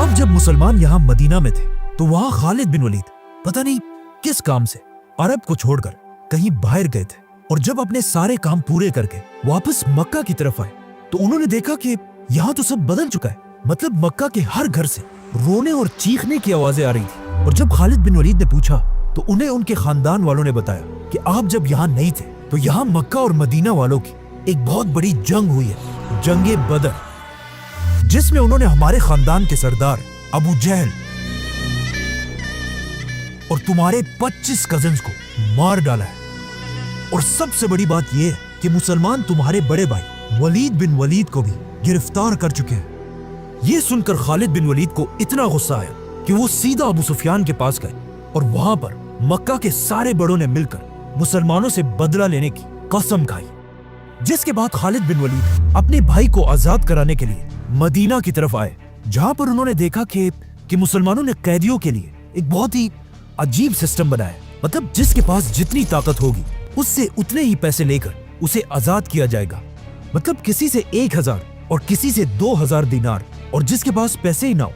अब जब मुसलमान यहाँ मदीना में थे तो वहाँ खालिद बिन वलीद पता नहीं किस काम से अरब को छोड़कर कहीं बाहर गए थे, और जब अपने सारे काम पूरे करके वापस मक्का की तरफ आए तो उन्होंने देखा कि यहाँ तो सब बदल चुका है। मतलब मक्का के हर घर से रोने और चीखने की आवाजें आ रही थी। और जब खालिद बिन वलीद ने पूछा तो उन्हें उनके खानदान वालों ने बताया कि आप जब यहाँ नहीं थे तो यहाँ मक्का और मदीना वालों की एक बहुत बड़ी जंग हुई है, जंगे बदर, जिसमें उन्होंने हमारे खानदान के सरदार अबू जहल और तुम्हारे 25 कजिन्स को मार डाला है। और सबसे बड़ी बात यह है कि मुसलमान तुम्हारे बड़े भाई वलीद बिन वलीद को भी गिरफ्तार कर चुके हैं। यह सुनकर खालिद बिन वलीद को इतना गुस्सा आया कि वो सीधा अबू सुफियान के पास गए और वहां पर मक्का के सारे बड़ों ने मिलकर मुसलमानों से बदला लेने की कसम खाई। जिसके बाद खालिद बिन वलीद अपने भाई को आजाद कराने के लिए मदीना की तरफ आए, जहां पर उन्होंने देखा कि मुसलमानों ने कैदियों के लिए एक बहुत ही अजीब सिस्टम बनाया। मतलब जिसके पास जितनी ताकत होगी उससे उतने ही पैसे लेकर उसे आजाद किया जाएगा। मतलब किसी से 1000 और किसी से 2000 दिनार, और जिसके पास पैसे ही ना हो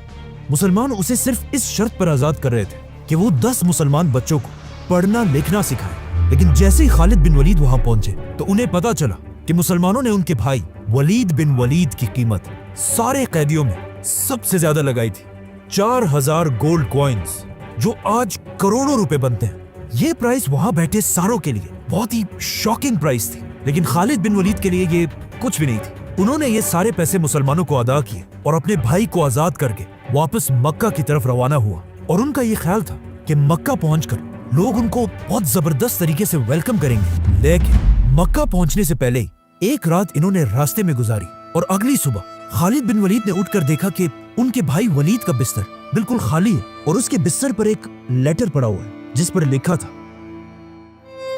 मुसलमान उसे सिर्फ इस शर्त पर आजाद कर रहे थे कि वो 10 मुसलमान बच्चों को पढ़ना लिखना सिखाए। लेकिन जैसे ही खालिद बिन वलीद वहां पहुंचे तो उन्हें पता चला कि मुसलमानों ने उनके भाई वलीद बिन वलीद की कीमत सारे कैदियों में सबसे ज्यादा लगाई थी, 4000 गोल्ड कॉइन्स, जो आज करोड़ों रुपए बनते हैं। ये प्राइस वहां बैठे सारों के लिए बहुत ही शॉकिंग प्राइस थी, लेकिन खालिद बिन वलीद के लिए ये कुछ भी नहीं थी। उन्होंने ये सारे पैसे मुसलमानों को अदा किए और अपने भाई को आजाद करके वापस मक्का की तरफ रवाना हुआ। और उनका ये ख्याल था कि मक्का पहुंचकर लोग उनको बहुत जबरदस्त तरीके से वेलकम करेंगे। लेकिन मक्का पहुंचने से पहले ही एक रात इन्होंने रास्ते में गुजारी और अगली सुबह खालिद बिन वलीद ने उठकर देखा कि उनके भाई वलीद का बिस्तर बिल्कुल खाली है और उसके बिस्तर पर एक लेटर पड़ा हुआ है जिस पर लिखा था,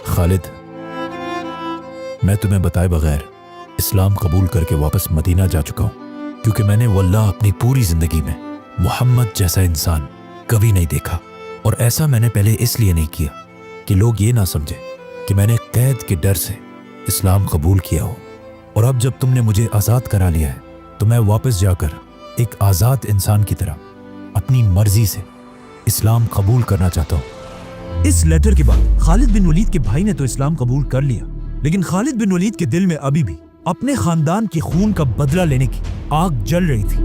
खालिद, मैं तुम्हें बताए बगैर इस्लाम कबूल करके वापस मदीना जा चुका हूं, क्योंकि मैंने वल्लाह अपनी पूरी जिंदगी में मोहम्मद जैसा इंसान कभी नहीं देखा। और ऐसा मैंने पहले इसलिए नहीं किया कि लोग ये ना समझे कि मैंने कैद के डर से इस्लाम कबूल किया हो। और अब जब तुमने मुझे आज़ाद करा लिया है तो मैं वापस जाकर एक आज़ाद इंसान की तरह अपनी मर्जी से इस्लाम कबूल करना चाहता हूँ। इस लेटर के बाद खालिद बिन वलीद के भाई ने तो इस्लाम कबूल कर लिया, लेकिन खालिद बिन वलीद के दिल में अभी भी अपने खानदान के खून का बदला लेने की आग जल रही थी।